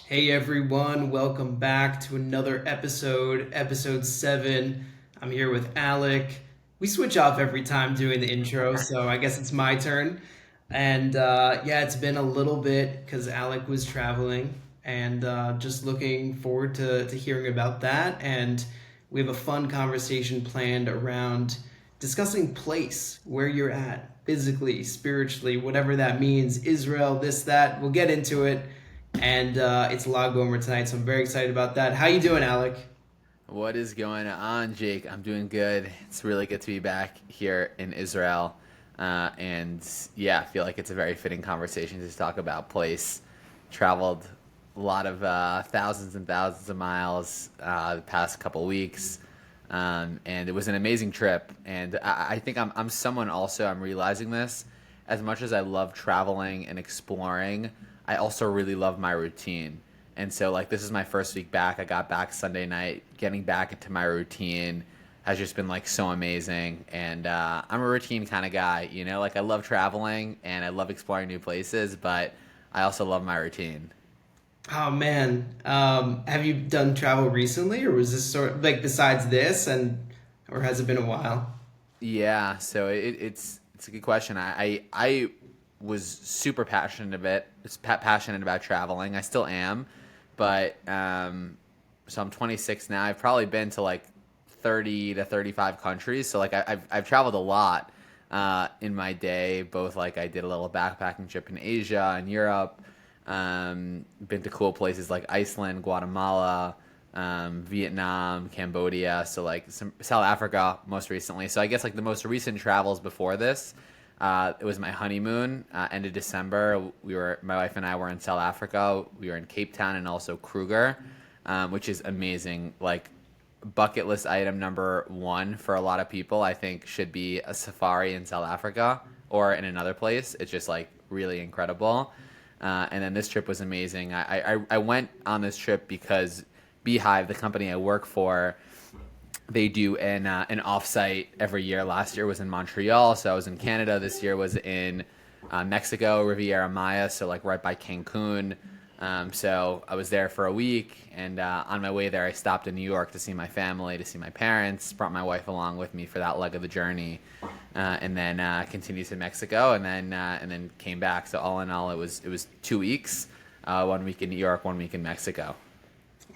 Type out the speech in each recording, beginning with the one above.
Hey everyone, welcome back to another episode, episode 7. I'm here with Alec. We switch off every time doing the intro, so I guess it's my turn. And yeah, it's been a little bit because Alec was traveling, and just looking forward to hearing about that. And we have a fun conversation planned around discussing place, where you're at, physically, spiritually, whatever that means, Israel, this, that. We'll get into it, and it's Lag BaOmer tonight, so I'm very excited about that. How you doing, Alec? What is going on, Jake? I'm doing good. It's really good to be back here in Israel. And yeah, I feel like it's a very fitting conversation to talk about place. Traveled a lot of thousands and thousands of miles the past couple weeks. And it was an amazing trip. And I think I'm someone also, I'm realizing this. As much as I love traveling and exploring, I also really love my routine. And so, like, this is my first week back. I got back Sunday night. Getting back into my routine has just been, like, so amazing. And I'm a routine kind of guy, you know? Like, I love traveling and I love exploring new places, but I also love my routine. Oh man, have you done travel recently, or was this sort of like besides this, and or has it been a while? Yeah, so it's a good question. I was super passionate a bit. Passionate about traveling. I still am, but so I'm 26 now. I've probably been to like 30 to 35 countries. So like I've traveled a lot in my day. Both like I did a little backpacking trip in Asia and Europe. Been to cool places like Iceland, Guatemala, Vietnam, Cambodia, so like some South Africa most recently. So I guess like the most recent travels before this, it was my honeymoon, end of December. My wife and I were in South Africa. We were in Cape Town and also Kruger, which is amazing. Like bucket list item number one for a lot of people, I think should be a safari in South Africa or in another place. It's just like really incredible. And then this trip was amazing. I went on this trip because Beehive, the company I work for, they do an offsite every year. Last year was in Montreal, so I was in Canada. This year was in Mexico, Riviera Maya, so like right by Cancun. So I was there for a week, and on my way there, I stopped in New York to see my family, to see my parents. Brought my wife along with me for that leg of the journey, and then continued to Mexico, and then came back. So all in all, it was 2 weeks, 1 week in New York, 1 week in Mexico.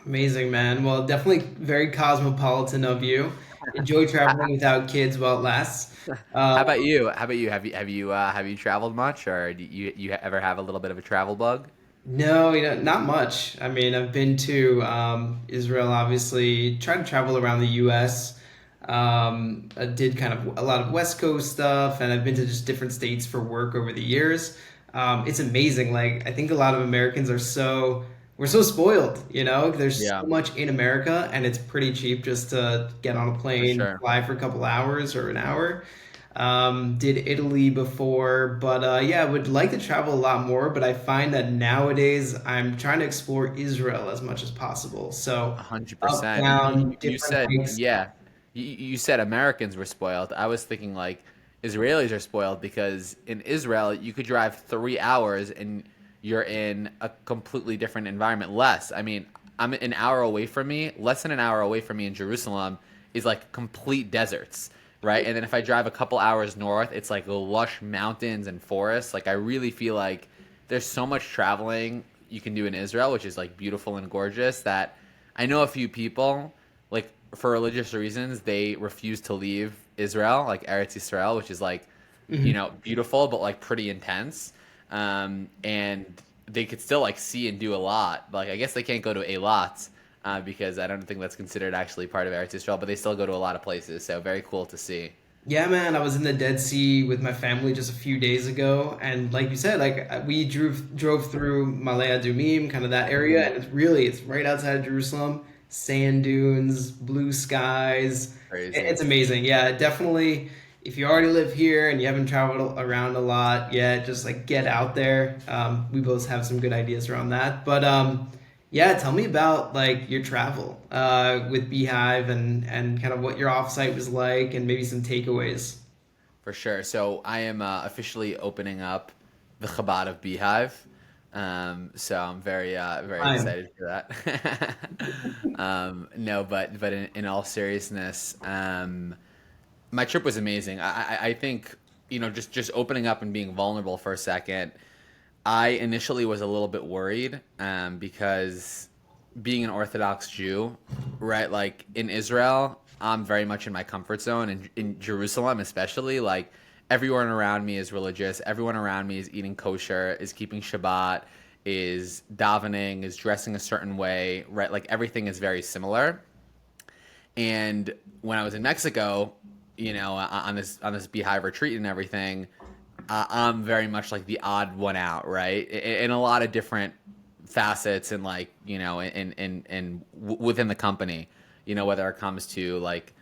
Amazing, man. Well, definitely very cosmopolitan of you. Enjoy traveling without kids while it lasts. How Um, about you? How about you? Have you traveled much, or do you ever have a little bit of a travel bug? no, not much. I mean, I've been to Israel, obviously, tried to travel around the US. I did kind of a lot of West Coast stuff, and I've been to just different states for work over the years. It's amazing. Like, I think a lot of Americans we're so spoiled, you know? There's Yeah, so much in America, and it's pretty cheap just to get on a for plane, sure. fly for a couple hours or an hour. Did Italy before, but yeah, I would like to travel a lot more. But I find that nowadays I'm trying to explore Israel as much as possible. So A hundred up, percent. down, You different said, hikes. yeah. You said Americans were spoiled. I was thinking like Israelis are spoiled because in Israel you could drive 3 hours and you're in a completely different environment. Less. I mean, I'm an hour away from me. Less than an hour away from me in Jerusalem is like complete deserts, right? And then if I drive a couple hours north, it's like lush mountains and forests. Like I really feel like there's so much traveling you can do in Israel, which is like beautiful and gorgeous that I know a few people, like for religious reasons, they refuse to leave Israel, like Eretz Israel, which is like, Mhm. beautiful but like pretty intense. And they could still like see and do a lot. Like I guess they can't go to a lot because I don't think that's considered actually part of Eretz Israel, but they still go to a lot of places. So very cool to see. Yeah, man, I was in the Dead Sea with my family just a few days ago, and like you said, like we drove through Malaya Dumim, kind of that area, Hmm. and it's right outside of Jerusalem, sand dunes, blue skies. Crazy. It's amazing. Yeah, definitely. If you already live here and you haven't traveled around a lot yet, just like get out there. We both have some good ideas around that, but yeah, tell me about like your travel with Beehive and kind of what your offsite was like and maybe some takeaways. For sure. So I am officially opening up the Chabad of Beehive. So I'm very I'm excited for that. No, but in all seriousness, my trip was amazing. I think, just opening up and being vulnerable for a second. I initially was a little bit worried, because being an Orthodox Jew, right? Like in Israel, I'm very much in my comfort zone, and in Jerusalem, especially, like everyone around me is religious. Everyone around me is eating kosher, is keeping Shabbat, is davening, is dressing a certain way, right? Like everything is very similar. And when I was in Mexico, on this beehive retreat and everything, I'm very much like the odd one out, right? In a lot of different facets, and like, within the company, whether it comes to like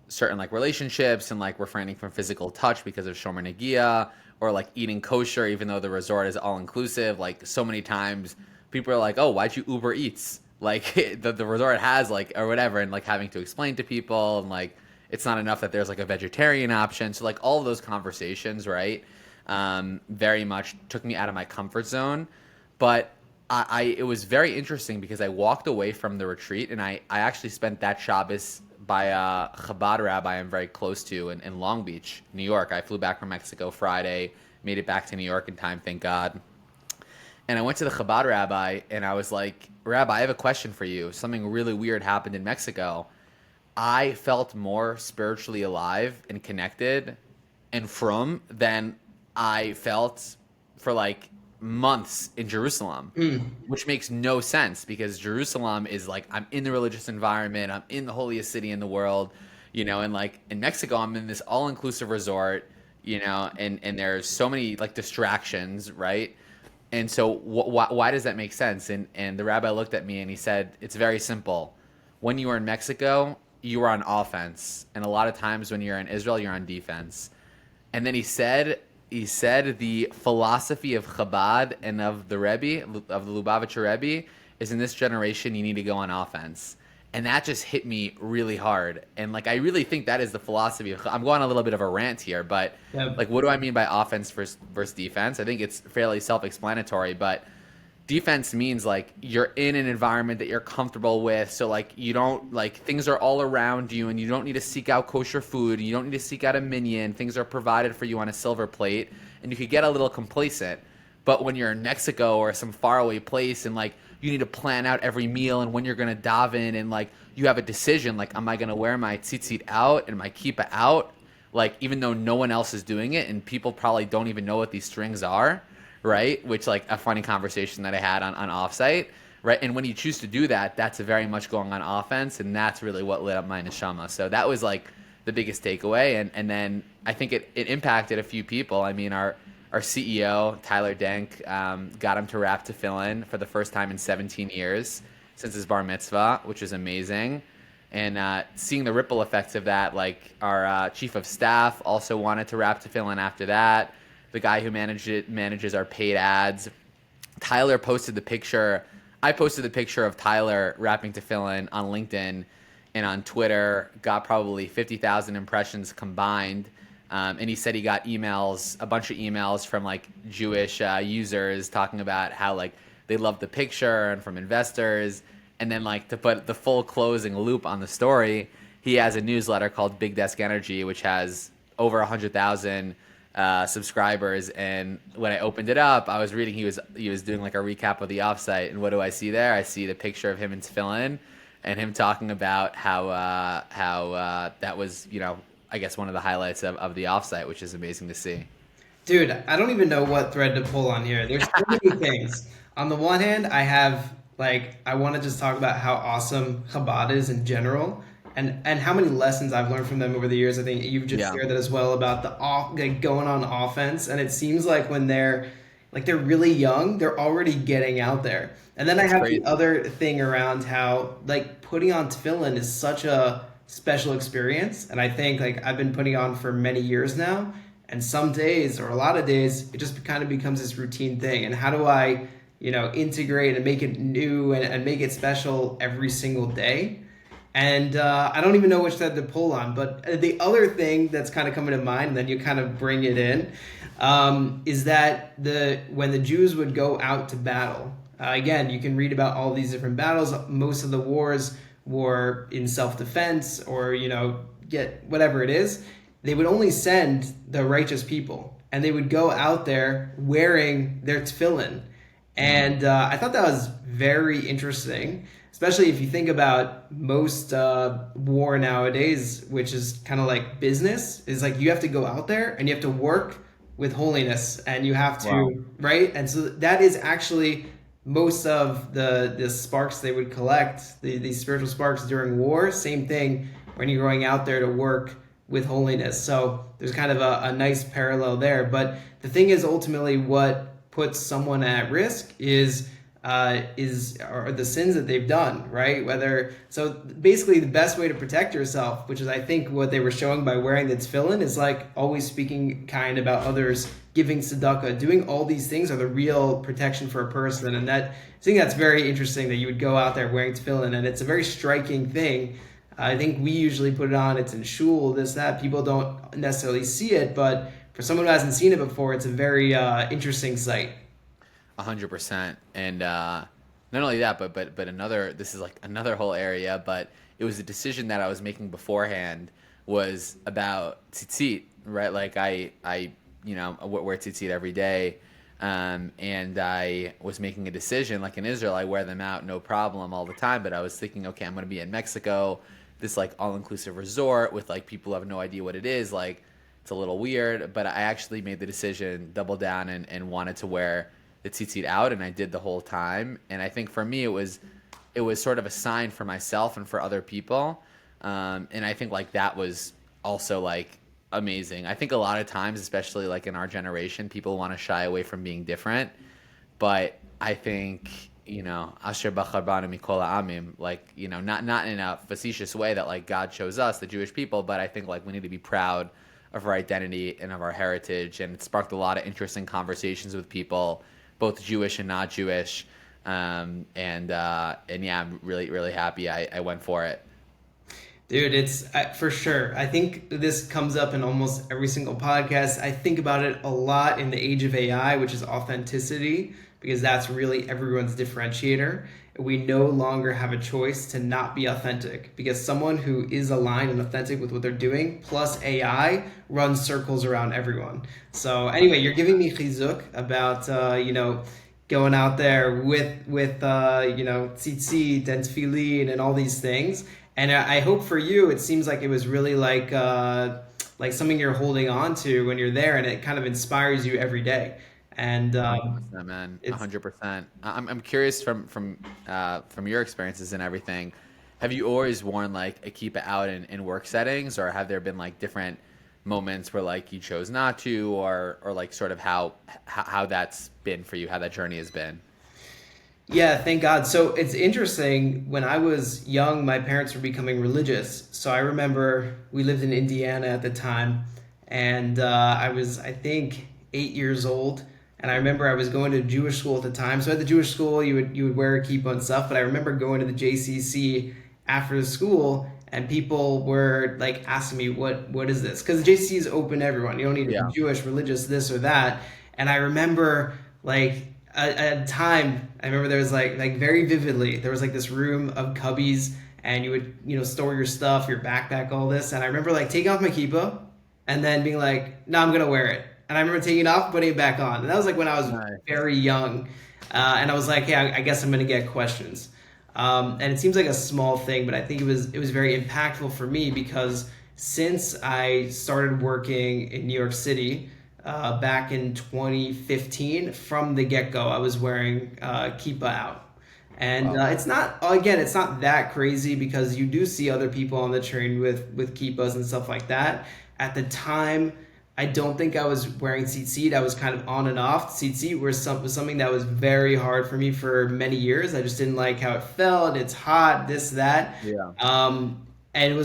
certain like relationships and like refraining from physical touch because of shomer negia, or like eating kosher even though the resort is all inclusive. Like so many times people are like, oh, why'd you Uber Eats? Like the resort has like, or whatever, and like having to explain to people, and like it's not enough that there's like a vegetarian option. So like all of those conversations, right? Very much took me out of my comfort zone. But it was very interesting because I walked away from the retreat, and I actually spent that Shabbos by a Chabad rabbi I'm very close to in Long Beach, New York. I flew back from Mexico Friday, made it back to New York in time, thank God. And I went to the Chabad rabbi and I was like, Rabbi, I have a question for you. Something really weird happened in Mexico. I felt more spiritually alive and connected and from than I felt for like months in Jerusalem, mm, which makes no sense because Jerusalem is like, I'm in the religious environment, I'm in the holiest city in the world, and like in Mexico, I'm in this all inclusive resort, and there's so many like distractions, right? And so why does that make sense? And the rabbi looked at me and he said, it's very simple. When you are in Mexico, you are on offense, and a lot of times when you're in Israel, you're on defense. And then he said the philosophy of Chabad and of the Rebbe, of the Lubavitcher Rebbe, is in this generation you need to go on offense. And that just hit me really hard. And like I really think that is the philosophy of. I'm going on a little bit of a rant here, but yeah. like what do I mean by offense versus defense? I think it's fairly self-explanatory, but defense means like you're in an environment that you're comfortable with, so like you don't, like things are all around you and you don't need to seek out kosher food, you don't need to seek out a minion, things are provided for you on a silver plate, and you could get a little complacent. But when you're in Mexico or some faraway place and like you need to plan out every meal and when you're gonna daven, and like you have a decision, like am I gonna wear my tzitzit out and my kippah out, like even though no one else is doing it and people probably don't even know what these strings are, right? Which like a funny conversation that I had on offsite, right? And when you choose to do that, that's very much going on offense, and that's really what lit up my neshama. So that was like the biggest takeaway, and then I think it impacted a few people. I mean, our CEO Tyler Denk, got him to rap tefillin for the first time in 17 years since his bar mitzvah, which is amazing. And seeing the ripple effects of that, like our chief of staff also wanted to rap tefillin after that. The guy who manages our paid ads. Tyler posted the picture. I posted the picture of Tyler rapping tefillin on LinkedIn and on Twitter. Got probably 50,000 impressions combined. And he said he got emails, a bunch of emails from like Jewish users talking about how like they loved the picture, and from investors. And then like to put the full closing loop on the story, he has a newsletter called Big Desk Energy, which has over 100,000 subscribers. And when I opened it up, I was reading he was doing like a recap of the offsite, and what do I see there? I see the picture of him in tefillin, and him talking about how that was, I guess one of the highlights of the offsite, which is amazing to see. Dude, I don't even know what thread to pull on here. There's so many things. On the one hand, I want to just talk about how awesome Chabad is in general, and how many lessons I've learned from them over the years. I think you've just Yeah, shared that as well about like going on offense, and it seems like when they're really young, they're already getting out there. And then I it's have the crazy. other thing around how like putting on tefillin is such a special experience, and I think like I've been putting on for many years now, and some days or a lot of days it just kind of becomes this routine thing. And how do I, integrate and make it new and make it special every single day? And I don't even know which side to pull on. But the other thing that's kind of coming to mind, and then you kind of bring it in, is that when the Jews would go out to battle, again, you can read about all these different battles. Most of the wars were in self-defense, or get whatever it is. They would only send the righteous people, and they would go out there wearing their tefillin. And I thought that was very interesting, especially if you think about most war nowadays, which is kind of like business, is like you have to go out there and you have to work with holiness, and you have Wow. to, right? And so that is actually most of the sparks they would collect, these spiritual sparks during war. Same thing when you're going out there to work with holiness. So there's kind of a nice parallel there. But the thing is, ultimately, what puts someone at risk is are the sins that they've done, right? Whether so, basically, the best way to protect yourself, which is I think what they were showing by wearing the tefillin, is like always speaking kind about others, giving tzedakah, doing all these things are the real protection for a person. And that I think that's very interesting that you would go out there wearing tefillin, and it's a very striking thing. I think we usually put it on, it's in shul, this, that. People don't necessarily see it, but for someone who hasn't seen it before, it's a very interesting sight. 100%. And not only that, but another. This is like another whole area. But it was a decision that I was making beforehand was about tzitzit, right? Like I wear tzitzit every day, and I was making a decision. Like in Israel, I wear them out no problem all the time. But I was thinking, okay, I'm going to be in Mexico, this like all inclusive resort with like people who have no idea what it is. Like it's a little weird, but I actually made the decision, double down, and wanted to wear the tzitzit out, and I did the whole time. And I think for me, it was sort of a sign for myself and for other people. And I think like that was also like amazing. I think a lot of times, especially like in our generation, people want to shy away from being different. But I think Asher Bachar Banu Mikol Amim, like not in a facetious way that like God chose us, the Jewish people, but I think like we need to be proud of our identity and of our heritage, and it sparked a lot of interesting conversations with people, both Jewish and not Jewish, and yeah, I'm really really happy I went for it. Dude, it's for sure. I think this comes up in almost every single podcast. I think about it a lot in the age of AI, which is authenticity, because that's really everyone's differentiator. We no longer have a choice to not be authentic, because someone who is aligned and authentic with what they're doing, plus AI, runs circles around everyone. So anyway, you're giving me chizuk about going out there with tzitzit and tefillin and all these things. And I hope for you, it seems like it was really like something you're holding on to when you're there, and it kind of inspires you every day. And 100%, man. it's 100%. I'm curious from your experiences and everything. Have you always worn like a kippah out in work settings, or have there been like different moments where like you chose not to, or like sort of how that's been for you, how that journey has been? Yeah, thank God. So it's interesting. When I was young, my parents were becoming religious. So I remember we lived in Indiana at the time, and I was, I think, 8 years old. And I remember I was going to Jewish school at the time. So at the Jewish school, you would wear a kippah and stuff. But I remember going to the JCC after the school, and people were like asking me, "What is this?" Because the JCC is open to everyone. You don't need to be Yeah. Jewish, religious, this or that. And I remember like at a time, I remember there was like very vividly, there was like this room of cubbies, and you would store your stuff, your backpack, all this. And I remember like taking off my kippah and then being like, no, I'm gonna wear it. And I remember taking it off, putting it back on. And that was like when I was Nice. very young, and I was like, hey, I guess I'm gonna get questions. And it seems like a small thing, but I think it was very impactful for me, because since I started working in New York City back in 2015, from the get go, I was wearing Keepa out. And Wow. it's not that crazy, because you do see other people on the train with Keepas and stuff like that. At the time, I don't think I was wearing tzitzit. I was kind of on and off. Tzitzit was something that was very hard for me for many years. I just didn't like how it felt. It's hot, this, that. Yeah. And it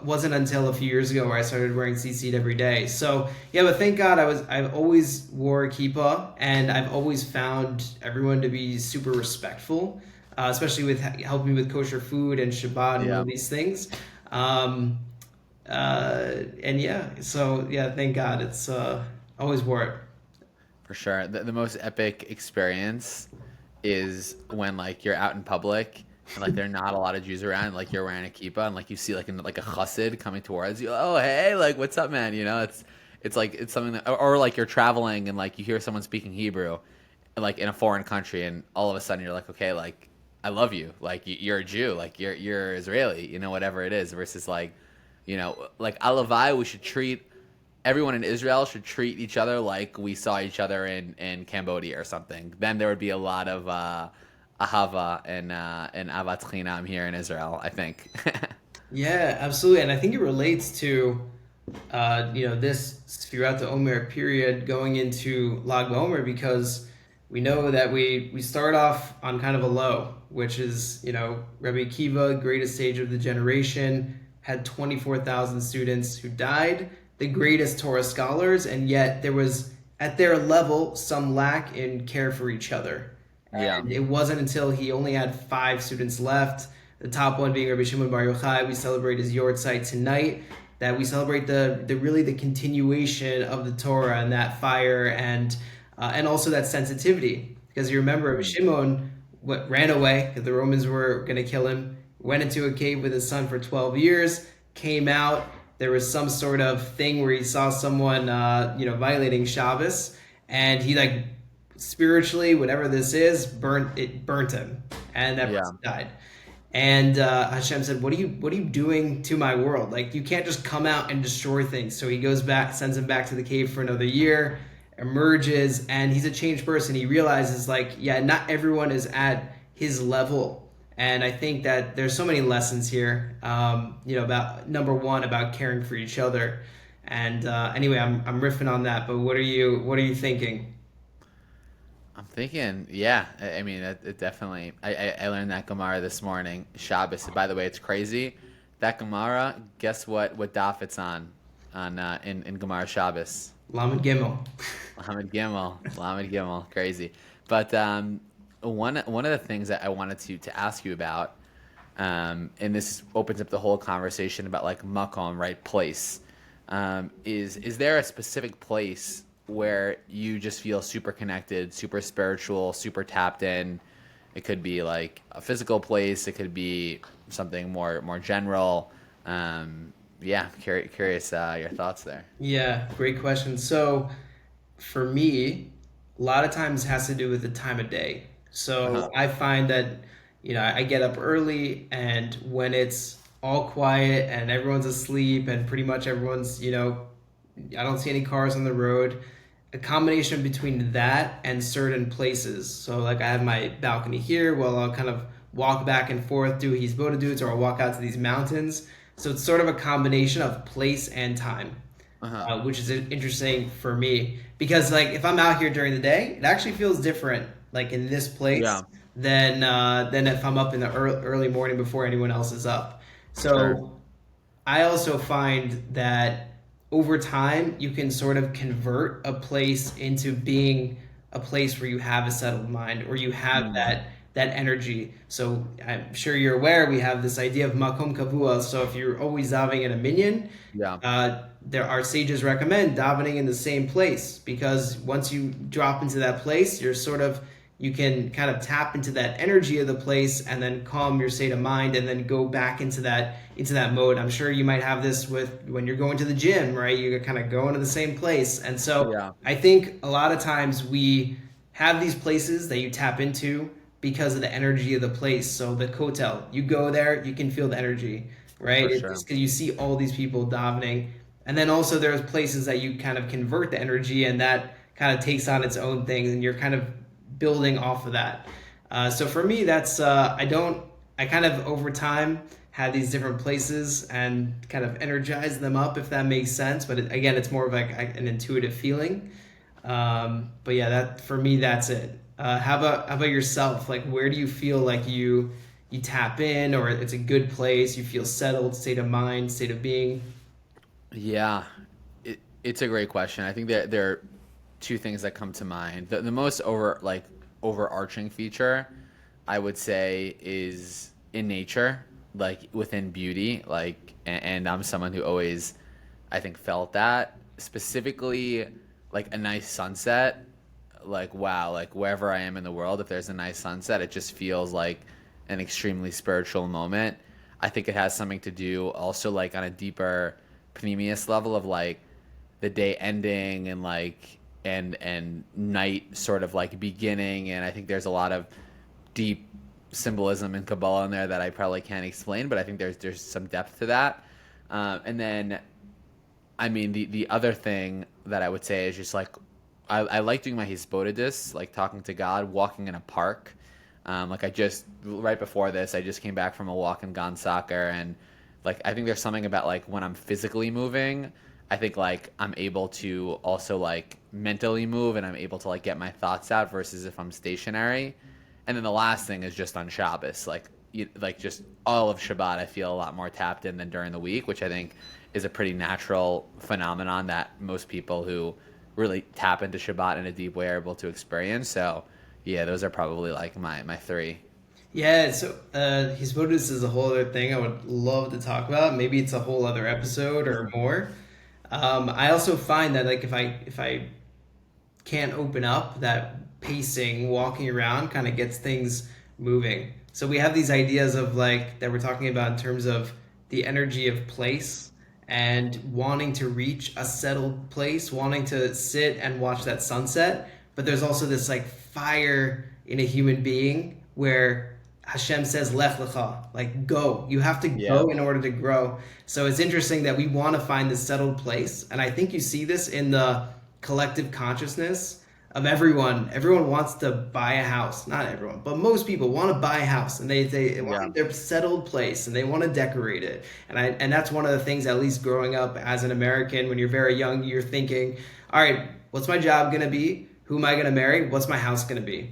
wasn't until a few years ago where I started wearing tzitzit every day. So yeah, but thank God I've always wore a kippah, and I've always found everyone to be super respectful. especially with helping me with kosher food and Shabbat and all Yeah, these things. Um, and yeah, so yeah, thank God it's always wore it. for sure. The most epic experience is when like you're out in public and like there are not a lot of Jews around, like you're wearing a kippah and like you see like a chassid coming towards you. Oh hey, like what's up, man? You know, it's like it's something that, or like you're traveling and like you hear someone speaking Hebrew, like in a foreign country, and all of a sudden you're like, okay, like I love you, like you're a Jew, like you're Israeli, you know, whatever it is, versus like, you know, like alavai, we should treat everyone in Israel should treat each other like we saw each other in Cambodia or something. Then there would be a lot of ahava and avat chinam here in Israel, I think. Yeah, absolutely, and I think it relates to this Sfirat Omer period going into Lag BaOmer because we know that we start off on kind of a low, which is Rabbi Akiva, greatest sage of the generation, had 24,000 students who died, the greatest Torah scholars, and yet there was at their level some lack in care for each other. Yeah, And it wasn't until he only had 5 students left, the top one being Rabbi Shimon Bar Yochai. We celebrate his Yortzeit tonight. That we celebrate the really the continuation of the Torah and that fire and also that sensitivity. Because you remember Rabbi mm, Shimon ran away because the Romans were going to kill him. Went into a cave with his son for 12 years. Came out. There was some sort of thing where he saw someone violating Shabbos, and he like spiritually, whatever this is, burnt him, and that yeah, person died. And Hashem said, "What are you doing to my world? Like you can't just come out and destroy things." So he goes back, sends him back to the cave for another year, emerges, and he's a changed person. He realizes like, yeah, not everyone is at his level. And I think that there's so many lessons here, about number one, about caring for each other. And anyway, I'm riffing on that. But what are you thinking? I'm thinking, yeah. I mean, it definitely. I learned that Gemara this morning, Shabbos. By the way, it's crazy. That Gemara, guess what daf it's on in Gemara Shabbos. Lamed Gimel. Lamed Gimel, crazy. But one of the things that I wanted to ask you about, and this opens up the whole conversation about like makom, right, place, is there a specific place where you just feel super connected, super spiritual, super tapped in? It could be like a physical place. It could be something more general. Yeah, curious your thoughts there. Yeah, great question. So for me, a lot of times has to do with the time of day. Uh So huh. I find that, I get up early and when it's all quiet and everyone's asleep and pretty much everyone's, I don't see any cars on the road. A combination between that and certain places. So like I have my balcony here, well I'll kind of walk back and forth, do his Boda dudes, or I'll walk out to these mountains. So it's sort of a combination of place and time, Uh huh. which is interesting for me because like if I'm out here during the day, it actually feels different like in this place Yeah. than if I'm up in the early morning before anyone else is up. Sure. So I also find that over time you can sort of convert a place into being a place where you have a settled mind or you have Mm. that energy. So I'm sure you're aware we have this idea of makom kavua. So if you're always davening in a minyan, Yeah. there are sages recommend davening in the same place because once you drop into that place, you can kind of tap into that energy of the place and then calm your state of mind and then go back into that mode. I'm sure you might have this with when you're going to the gym, right? You kind of go into the same place. And so Yeah. I think a lot of times we have these places that you tap into because of the energy of the place. So the hotel, you go there, you can feel the energy, right? For It's sure. because you see all these people davening. And then also there's places that you kind of convert the energy and that kind of takes on its own thing and you're kind of building off of that. So for me, that's I kind of over time had these different places and kind of energize them up, if that makes sense. But again, it's more of like an intuitive feeling. But yeah, that for me, that's it. How about yourself? Like, where do you feel like you tap in, or it's a good place? You feel settled, state of mind, state of being. Yeah. It's a great question. I think that there are two things that come to mind. The most overarching feature, I would say is in nature, like within beauty, and I'm someone who always, I think, felt that specifically, like a nice sunset, like wow, like wherever I am in the world, if there's a nice sunset, it just feels like an extremely spiritual moment. I think it has something to do also like on a deeper panemius level of like the day ending and like and night sort of like beginning, and I think there's a lot of deep symbolism in Kabbalah in there that I probably can't explain, but I think there's some depth to that. And then, I mean, the other thing that I would say is just like I like doing my hisbodedus, like talking to God, walking in a park. Like I just right before this, I just came back from a walk in Gonsaker, and like I think there's something about like when I'm physically moving, I think like I'm able to also like mentally move, and I'm able to like get my thoughts out versus if I'm stationary. And then the last thing is just on Shabbos, like just all of Shabbat, I feel a lot more tapped in than during the week, which I think is a pretty natural phenomenon that most people who really tap into Shabbat in a deep way are able to experience. So yeah, those are probably like my three. Yeah, so his motives is a whole other thing I would love to talk about. Maybe it's a whole other episode or more. I also find that like if I can't open up, that pacing, walking around kind of gets things moving. So we have these ideas of like that we're talking about in terms of the energy of place and wanting to reach a settled place, wanting to sit and watch that sunset. But there's also this like fire in a human being where Hashem says lech lecha, like go. You have to Yeah. go in order to grow. So it's interesting that we want to find this settled place, and I think you see this in the collective consciousness of everyone. Everyone wants to buy a house. Not everyone, but most people want to buy a house, and they Yeah. want their settled place, and they want to decorate it. And that's one of the things. At least growing up as an American, when you're very young, you're thinking, all right, what's my job gonna be? Who am I gonna marry? What's my house gonna be?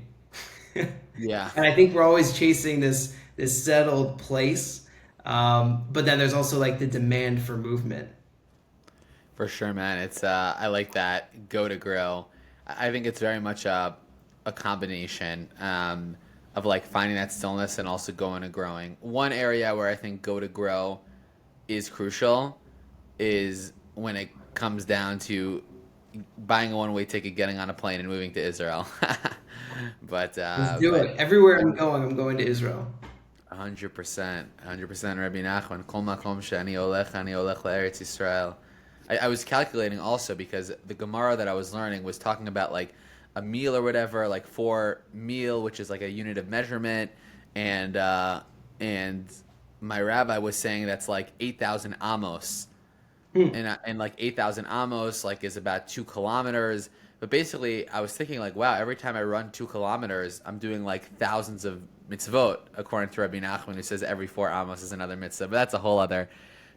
Yeah. And I think we're always chasing this settled place. But then there's also like the demand for movement. For sure, man. It's I like that go to grow. I think it's very much a combination of like finding that stillness and also going and growing. One area where I think go to grow is crucial is when it comes down to buying a one-way ticket, getting on a plane, and moving to Israel. but Let's uh, do but it. Everywhere I'm going to Israel. 100%, 100%, Rabbi Nachman. Kol makom she'ani olech, ani olech le'eretz Yisrael. I was calculating also because the Gemara that I was learning was talking about like a meal or whatever, like for meal, which is like a unit of measurement, and my rabbi was saying that's like 8,000 amos, Hmm. and like 8,000 amos like is about 2 kilometers. But basically, I was thinking like, wow, every time I run 2 kilometers, I'm doing like thousands of mitzvot, according to Rabbi Nachman, who says every 4 amos is another mitzvah. But that's a whole other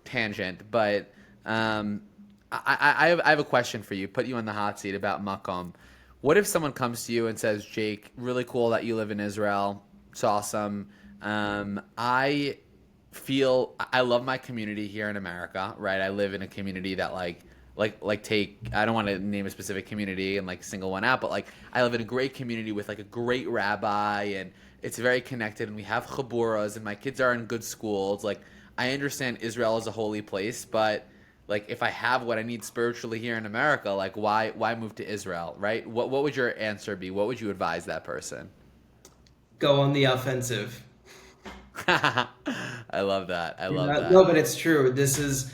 tangent. But I have a question for you. Put you on the hot seat about makom. What if someone comes to you and says, Jake, really cool that you live in Israel. It's awesome. I feel I love my community here in America, right? I live in a community that like take I don't want to name a specific community and like single one out, but like I live in a great community with like a great rabbi, and it's very connected, and we have chaburas, and my kids are in good schools. Like I understand Israel is a holy place, but like if I have what I need spiritually here in America, like why move to Israel, right? What would your answer be? What would you advise that person? Go on the offensive. I love that. I love No, that. but it's true. This is,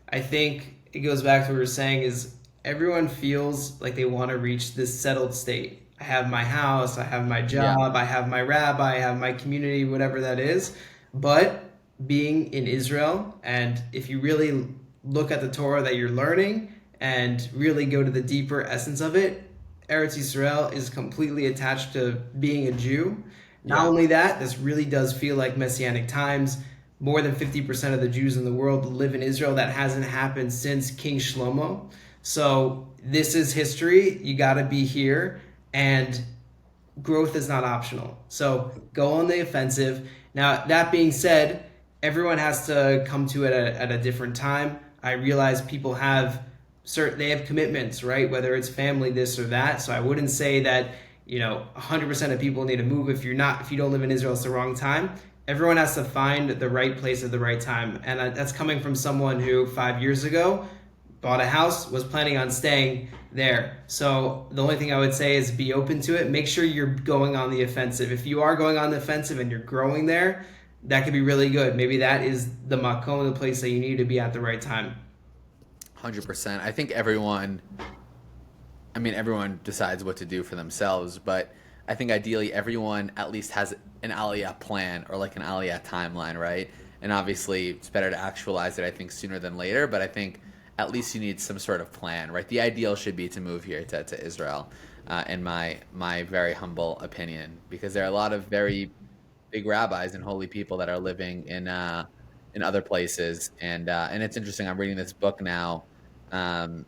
I think it goes back to what we were saying is everyone feels like they want to reach this settled state. I have my house, I have my Yeah. job, I have my rabbi, I have my community, whatever that is. But being in Israel, and if you really look at the Torah that you're learning and really go to the deeper essence of it, Eretz Yisrael is completely attached to being a Jew. Not Yeah. only that, this really does feel like messianic times. More than 50% of the Jews in the world live in Israel. That hasn't happened since King Shlomo. So this is history. You got to be here, and growth is not optional. So go on the offensive. Now, that being said, everyone has to come to it at a different time. I realize people have they have commitments, right? Whether it's family, this or that. So I wouldn't say that 100% of people need to move. If you don't live in Israel, it's the wrong time. Everyone has to find the right place at the right time, and that's coming from someone who 5 years ago bought a house, was planning on staying there. So the only thing I would say is be open to it. Make sure you're going on the offensive. If you are going on the offensive and you're growing there, that could be really good. Maybe that is the makom, the place that you need to be at the right time. 100%. I think everyone, I mean, everyone decides what to do for themselves, but I think ideally everyone at least has an Aliyah plan or like an Aliyah timeline, right? And obviously it's better to actualize it, I think, sooner than later, but I think at least you need some sort of plan, right? The ideal should be to move here to Israel, in my very humble opinion, because there are a lot of very big rabbis and holy people that are living in other places, and it's interesting. I'm reading this book now, um,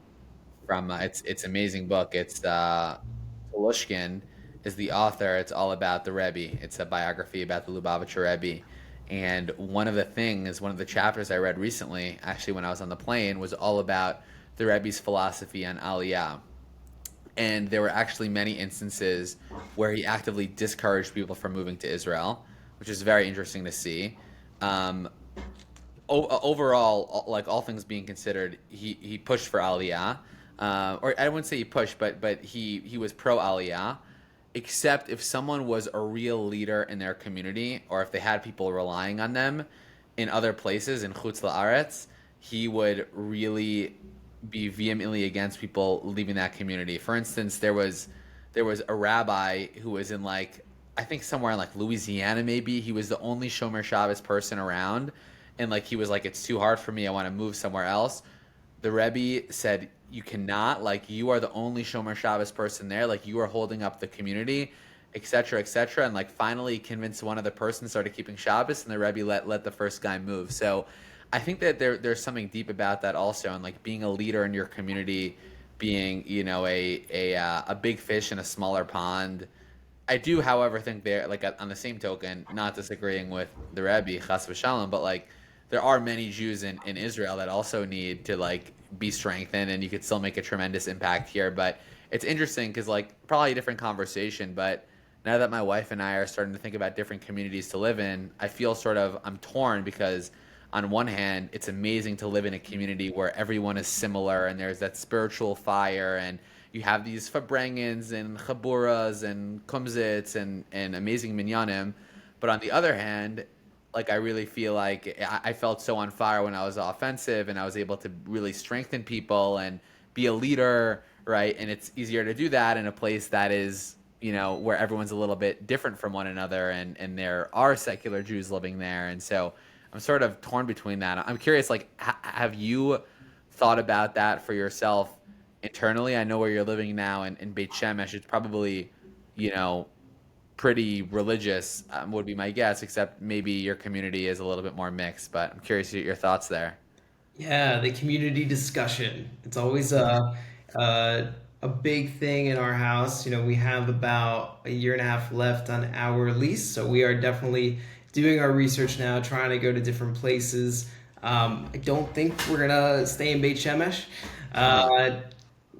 from it's amazing book. It's Telushkin is the author. It's all about the Rebbe. It's a biography about the Lubavitcher Rebbe. And one of the chapters I read recently, actually when I was on the plane, was all about the Rebbe's philosophy on Aliyah. And there were actually many instances where he actively discouraged people from moving to Israel, which is very interesting to see. Um, Overall, like all things being considered, he pushed for Aliyah, or I wouldn't say he pushed, but he was pro Aliyah, except if someone was a real leader in their community, or if they had people relying on them in other places in Chutz La'aretz, he would really be vehemently against people leaving that community. For instance, there was a rabbi who was in like I think somewhere in like Louisiana maybe. He was the only Shomer Shabbos person around, and like he was like, it's too hard for me. I want to move somewhere else. The Rebbe said, you cannot, like, you are the only Shomer Shabbos person there, like, you are holding up the community, etc., etc. And, like, finally convinced one other person, started keeping Shabbos, and the Rebbe let the first guy move. So I think that there's something deep about that also, and, like, being a leader in your community, being, a big fish in a smaller pond. I do, however, think they're like on the same token, not disagreeing with the Rebbe, Chas v'Shalom, but like there are many Jews in Israel that also need to like be strengthened, and you could still make a tremendous impact here. But it's interesting because like probably a different conversation, but now that my wife and I are starting to think about different communities to live in, I feel sort of I'm torn because on one hand, it's amazing to live in a community where everyone is similar and there's that spiritual fire and you have these Fabrengans and Chaburas and Kumzits and amazing minyanim. But on the other hand, like I really feel like I felt so on fire when I was offensive and I was able to really strengthen people and be a leader, right? And it's easier to do that in a place that is, where everyone's a little bit different from one another and there are secular Jews living there. And so I'm sort of torn between that. I'm curious, like, have you thought about that for yourself internally? I know where you're living now in Beit Shemesh. It's probably, you know, pretty religious, would be my guess, except maybe your community is a little bit more mixed. But I'm curious to get your thoughts there. Yeah, the community discussion. It's always a big thing in our house. We have about a year and a half left on our lease, so we are definitely doing our research now, trying to go to different places. I don't think we're gonna stay in Beit Shemesh. Uh-huh. Uh,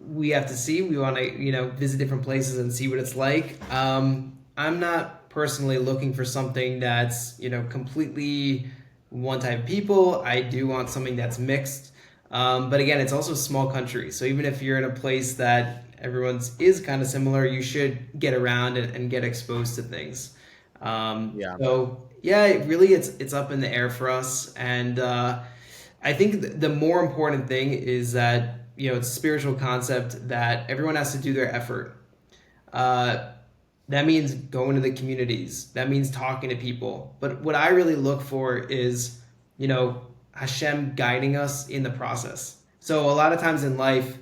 we have to see. We want to, visit different places and see what it's like. I'm not personally looking for something that's, completely one type of people. I do want something that's mixed. But again, it's also a small country. So even if you're in a place that everyone's is kind of similar, you should get around and get exposed to things. Yeah. So yeah, it's up in the air for us. And I think the more important thing is that it's a spiritual concept that everyone has to do their effort. Uh, that means going to the communities. That means talking to people. But what I really look for is, Hashem guiding us in the process. So a lot of times in life,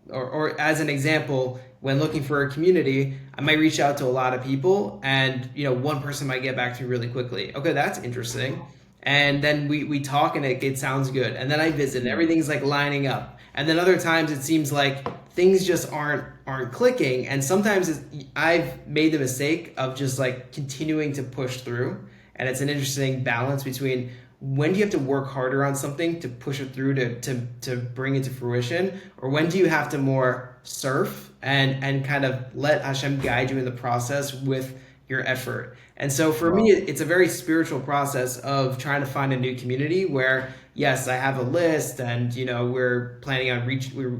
or as an example, when looking for a community, I might reach out to a lot of people, and one person might get back to me really quickly. Okay, that's interesting. And then we talk, and it sounds good. And then I visit, and everything's like lining up. And then other times it seems like things just aren't clicking. And sometimes I've made the mistake of just like continuing to push through. And it's an interesting balance between when do you have to work harder on something to push it through to bring it to fruition, or when do you have to more surf and kind of let Hashem guide you in the process with your effort. And so for me, Well, it's a very spiritual process of trying to find a new community where, yes, I have a list and, we're planning on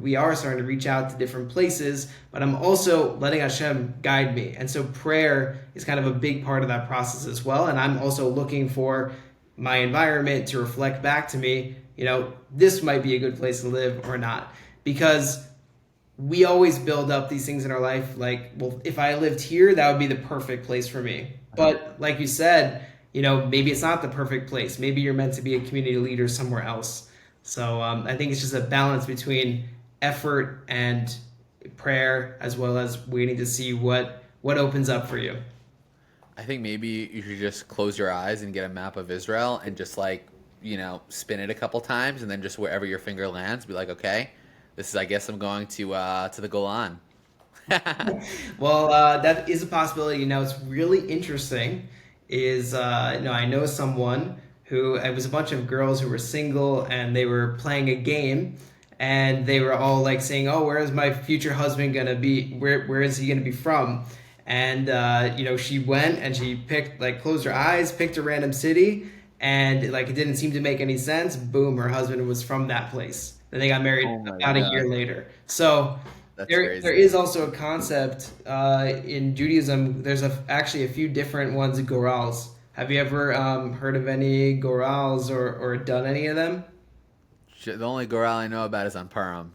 we are starting to reach out to different places, but I'm also letting Hashem guide me. And so prayer is kind of a big part of that process as well. And I'm also looking for my environment to reflect back to me, this might be a good place to live or not. Because we always build up these things in our life like, well, if I lived here, that would be the perfect place for me. uh-huh. But like you said, maybe it's not the perfect place. Maybe you're meant to be a community leader somewhere else. So I think it's just a balance between effort and prayer, as well as waiting to see what opens up for you. I think maybe you should just close your eyes and get a map of Israel and just like, spin it a couple times and then just wherever your finger lands, be like, okay, this is, I guess I'm going to the Golan. Well, that is a possibility. It's really interesting. Is I know someone who it was a bunch of girls who were single and they were playing a game, and they were all like saying, "Oh, where is my future husband gonna be? Where is he gonna be from?" And she went and she picked like closed her eyes, picked a random city, and like it didn't seem to make any sense. Boom, her husband was from that place. Then they got married Oh my about a year God. later. So That's there crazy. is also a concept in Judaism. There's actually a few different ones, gorals. Have you ever heard of any gorals or done any of them? The only Goral I know about is on Purim.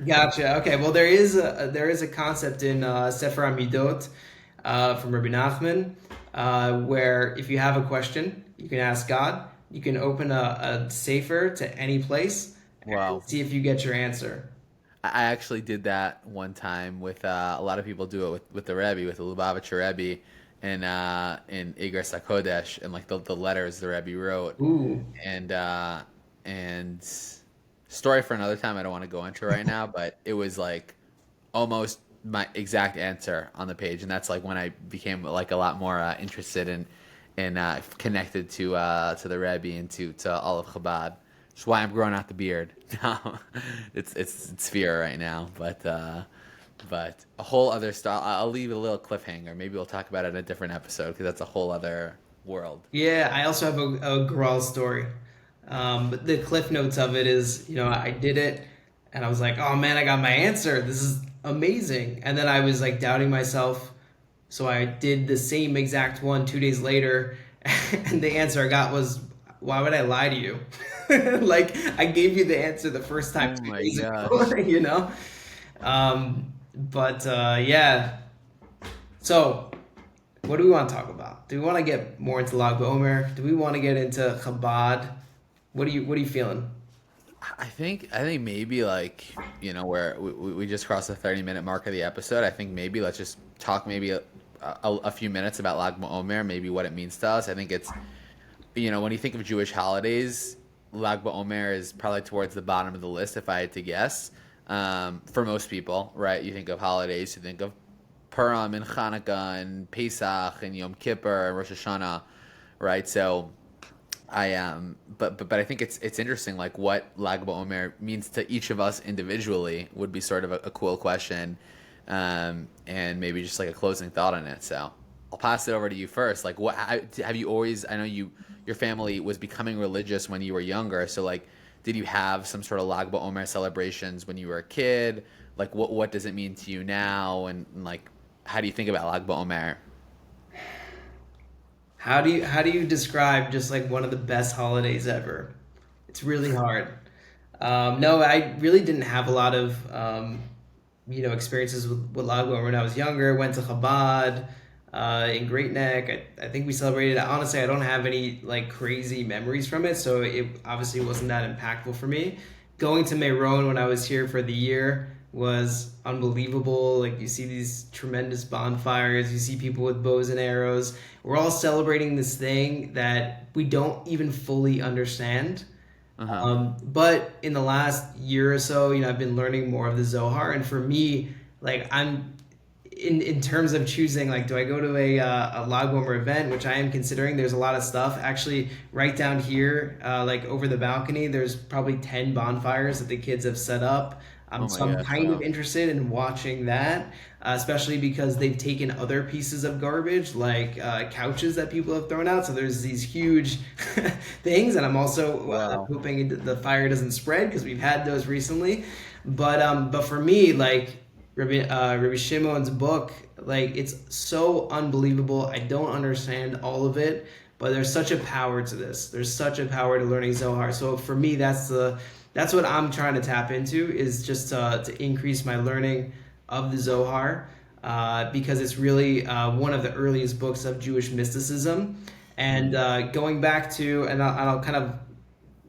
Gotcha. Okay. Well, there is a concept in Sefer Amidot from Rabbi Nachman where if you have a question, you can ask God. You can open a sefer to any place and Wow. see if you get your answer. I actually did that one time with a lot of people do it with the Rebbe, with the Lubavitcher Rebbe in Igros HaKodesh, and like the letters the Rebbe wrote. Ooh. And story for another time I don't want to go into right now, but it was like almost my exact answer on the page, and that's like when I became like a lot more interested in connected to the Rebbe and to all of Chabad. That's why I'm growing out the beard. No, it's fear right now, but a whole other style. I'll leave it a little cliffhanger. Maybe we'll talk about it in a different episode because that's a whole other world. Yeah, I also have a Grawl story. But the cliff notes of it is, I did it and I was like, oh man, I got my answer. This is amazing. And then I was like doubting myself. So I did the same exact one 2 days later. And the answer I got was, why would I lie to you? Like, I gave you the answer the first time Oh two my days ago, gosh. But yeah. So what do we want to talk about? Do we want to get more into Lag BaOmer? Do we want to get into Chabad? What are you feeling? I think maybe like where we just crossed the 30-minute mark of the episode. I think maybe let's just talk maybe a few minutes about Lag BaOmer, maybe what it means to us. I think it's when you think of Jewish holidays, Lag BaOmer is probably towards the bottom of the list if I had to guess. For most people, right? You think of holidays, you think of Purim and Hanukkah and Pesach and Yom Kippur and Rosh Hashanah, right? So but I think it's interesting like what Lag BaOmer means to each of us individually would be sort of a cool question, and maybe just like a closing thought on it. So I'll pass it over to you first. Like, have you always? I know your family was becoming religious when you were younger. So like, did you have some sort of Lag BaOmer celebrations when you were a kid? Like, what does it mean to you now? And like, how do you think about Lag BaOmer? How do you describe just like one of the best holidays ever? It's really hard. No, I really didn't have a lot of experiences with Lagos when I was younger. Went to Chabad in Great Neck. I think we celebrated. Honestly, I don't have any like crazy memories from it, so it obviously wasn't that impactful for me. Going to Meron when I was here for the year was unbelievable. Like you see these tremendous bonfires, you see people with bows and arrows. We're all celebrating this thing that we don't even fully understand. Uh huh. But in the last year or so, I've been learning more of the Zohar, and for me, like I'm in terms of choosing, like, do I go to a Lagwomer event, which I am considering. There's a lot of stuff actually right down here, like over the balcony. There's probably 10 bonfires that the kids have set up. Oh my So I'm gosh, kind of wow. interested in watching that, especially because they've taken other pieces of garbage, like couches that people have thrown out. So there's these huge things, and I'm also Wow. hoping the fire doesn't spread because we've had those recently. But for me, like Rabbi Shimon's book, like it's so unbelievable. I don't understand all of it, but there's such a power to this. There's such a power to learning Zohar. So for me, that's what I'm trying to tap into, is just to increase my learning of the Zohar, because it's really one of the earliest books of Jewish mysticism. And going back to, and I'll kind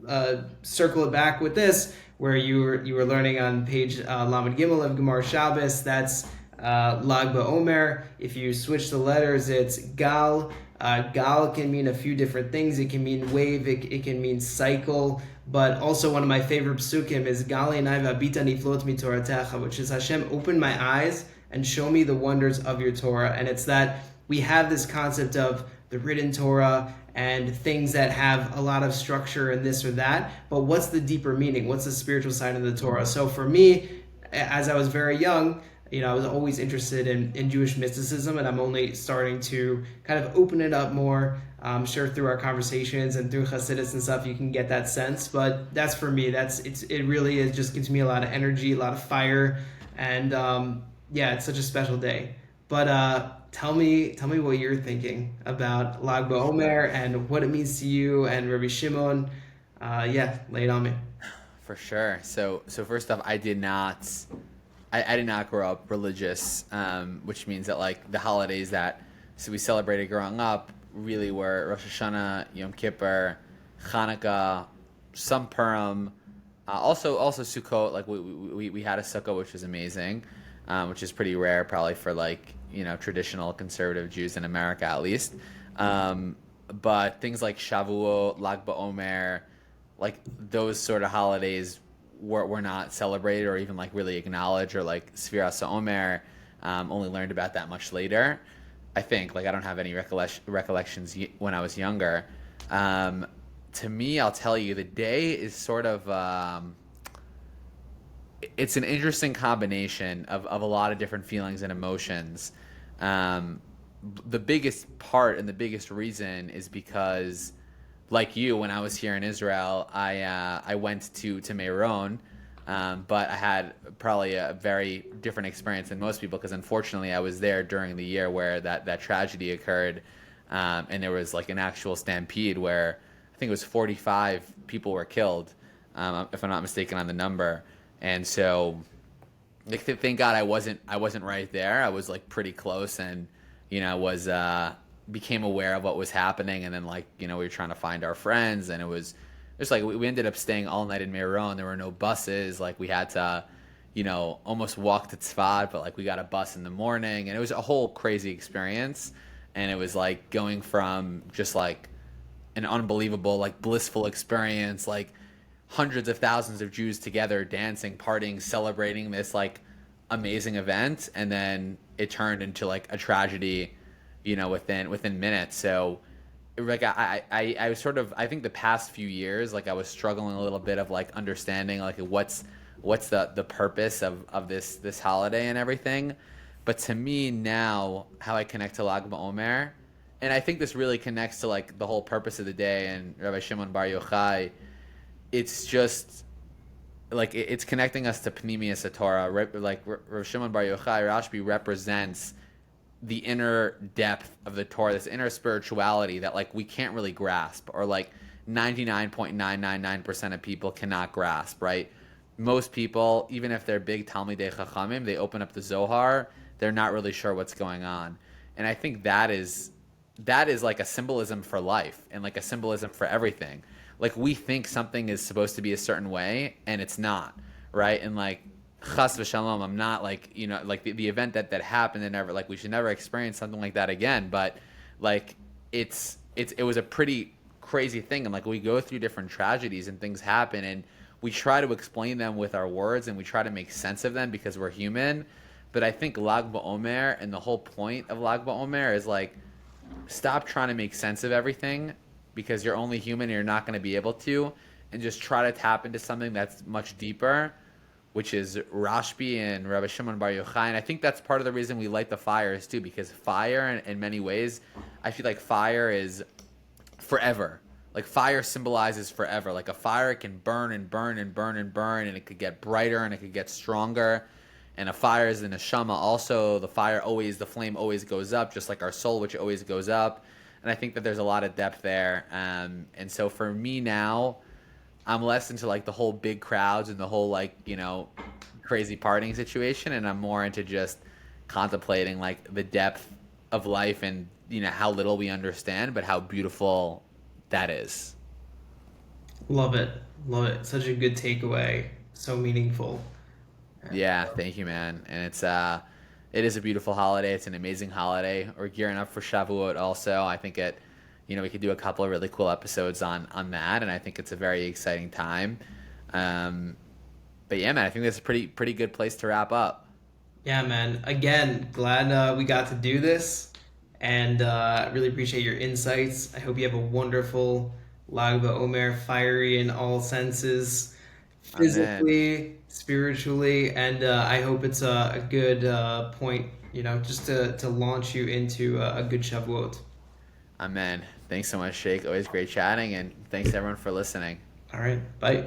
of circle it back with this, where you were learning on page Lamed Gimel of Gemara Shabbos. That's Lag BaOmer. If you switch the letters, it's Gal. Gal can mean a few different things. It can mean wave. It can mean cycle. But also one of my favorite psukim is Gal Einai v'abita niflot mitoratecha, which is Hashem, open my eyes and show me the wonders of your Torah. And it's that we have this concept of the written Torah and things that have a lot of structure and this or that, but what's the deeper meaning? What's the spiritual side of the Torah? So for me, as I was very young, I was always interested in Jewish mysticism, and I'm only starting to kind of open it up more. I'm sure through our conversations and through Hasidus and stuff, you can get that sense. But that's for me. It really is, just gives me a lot of energy, a lot of fire, and yeah, it's such a special day. But tell me what you're thinking about Lag For sure. BaOmer and what it means to you and Rabbi Shimon. Yeah, lay it on me. For sure. So first off, I did not grow up religious, which means that like the holidays that we celebrated growing up really were Rosh Hashanah, Yom Kippur, Hanukkah, some Purim, also Sukkot. Like we had a Sukkah, which was amazing, which is pretty rare, probably for like traditional conservative Jews in America at least. Um, but things like Shavuot, Lag BaOmer, like those sort of holidays were not celebrated or even like really acknowledged, or like Sfiras Omer, only learned about that much later. I think like I don't have any recollections when I was younger. Um, to me, I'll tell you, the day is sort of it's an interesting combination of a lot of different feelings and emotions. Um, the biggest part and the biggest reason is because, like you, when I was here in Israel, I went to Meron, but I had probably a very different experience than most people because unfortunately I was there during the year where that tragedy occurred, and there was like an actual stampede where I think it was 45 people were killed, if I'm not mistaken on the number, and so like thank God I wasn't right there. I was like pretty close, and was became aware of what was happening, and then like we were trying to find our friends, and it was just like we ended up staying all night in Meron. There were no buses. Like we had to almost walk to Tzfat, but like we got a bus in the morning, and it was a whole crazy experience. And it was like going from just like an unbelievable, like blissful experience, like hundreds of thousands of Jews together dancing, partying, celebrating this like amazing event, and then it turned into like a tragedy, within minutes. So like I was sort of, I think the past few years, like I was struggling a little bit of like understanding like what's the purpose of this holiday and everything. But to me now, how I connect to Lag BaOmer, and I think this really connects to like the whole purpose of the day and Rabbi Shimon Bar Yochai. It's just like it's connecting us to Pnimius Torah. Like Rav Shimon Bar Yochai Rashbi represents the inner depth of the Torah, this inner spirituality that like we can't really grasp, or like 99.999% of people cannot grasp, right? Most people, even if they're big Talmidei Chachamim, they open up the Zohar, they're not really sure what's going on. And I think that is like a symbolism for life and like a symbolism for everything. Like we think something is supposed to be a certain way and it's not, right? And like chas v'shalom, I'm not like like the event that happened, and never, like we should never experience something like that again. But like it was a pretty crazy thing, and like we go through different tragedies and things happen, and we try to explain them with our words and we try to make sense of them because we're human. But I think Lag BaOmer, and the whole point of Lag BaOmer is like, stop trying to make sense of everything because you're only human and you're not going to be able to, and just try to tap into something that's much deeper, which is Rashbi and Rabbi Shimon Bar Yochai. And I think that's part of the reason we light the fires too, because fire, in many ways, I feel like fire is forever. Like fire symbolizes forever. Like a fire can burn and burn and burn and burn, and it could get brighter and it could get stronger. And a fire is the neshama. Also, the flame always goes up, just like our soul, which always goes up. And I think that there's a lot of depth there. And so for me now, I'm less into like the whole big crowds and the whole like crazy partying situation, and I'm more into just contemplating like the depth of life and how little we understand, but how beautiful that is. Love it. Love it. Such a good takeaway. So meaningful. Yeah, thank you, man. And it is a beautiful holiday. It's an amazing holiday. We're gearing up for Shavuot also. I think we could do a couple of really cool episodes on that, and I think it's a very exciting time. Um, but yeah, man, I think that's a pretty good place to wrap up. Yeah, man. Again, glad we got to do this, and really appreciate your insights. I hope you have a wonderful Lag BaOmer, fiery in all senses, Amen. physically, spiritually, and I hope it's a good point, just to launch you into a good Shavuot. Amen. Thanks so much, Shake. Always great chatting, and thanks everyone for listening. All right, bye.